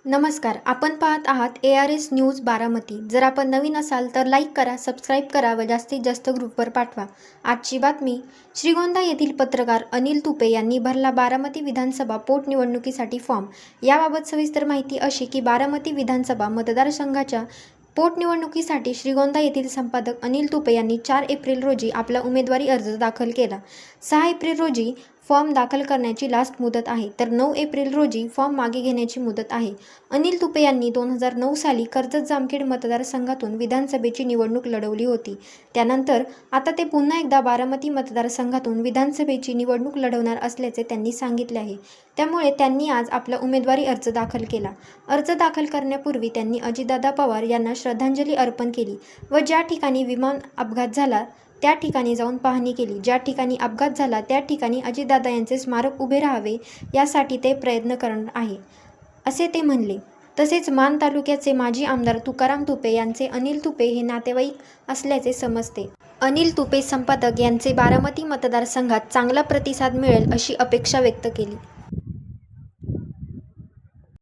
नमस्कार. आपण पाहत आहात ARS न्यूज बारामती. जर आपण नवीन असाल तर लाईक करा, सबस्क्राईब करा व जास्तीत जास्त ग्रुपवर पाठवा. आजची बातमी. श्रीगोंदा येथील पत्रकार अनिल तुपे यांनी भरला बारामती विधानसभा पोटनिवडणुकीसाठी फॉर्म. याबाबत सविस्तर माहिती अशी की बारामती विधानसभा मतदारसंघाच्या पोटनिवडणुकीसाठी श्रीगोंदा येथील संपादक अनिल तुपे यांनी 4 एप्रिल रोजी आपला उमेदवारी अर्ज दाखल केला. 6 एप्रिल रोजी फॉर्म दाखल करण्याची लास्ट मुदत आहे, तर 9 एप्रिल रोजी फॉर्म मागे घेण्याची मुदत आहे. अनिल तुपे यांनी 2009 साली कर्जत जामखेड मतदारसंघातून विधानसभेची निवडणूक लढवली होती. त्यानंतर आता ते पुन्हा एकदा बारामती मतदारसंघातून विधानसभेची निवडणूक लढवणार असल्याचे त्यांनी सांगितले आहे. त्यामुळे त्यांनी आज आपला उमेदवारी अर्ज दाखल केला. अर्ज दाखल करण्यापूर्वी त्यांनी अजितदादा पवार यांना श्रद्धांजली अर्पण केली व ज्या ठिकाणी विमान अपघात झाला त्या ठिकाणी जाऊन पाहणी केली. ज्या ठिकाणी अपघात झाला त्या ठिकाणी अजितदादा यांचे स्मारक उभे राहावे यासाठी ते प्रयत्न करणार आहे, असे ते म्हणले. तसेच मान तालुक्याचे माजी आमदार तुकाराम तुपे यांचे अनिल तुपे हे नातेवाईक असल्याचे समजते. अनिल तुपे संपादक यांचे बारामती मतदारसंघात चांगला प्रतिसाद मिळेल अशी अपेक्षा व्यक्त केली.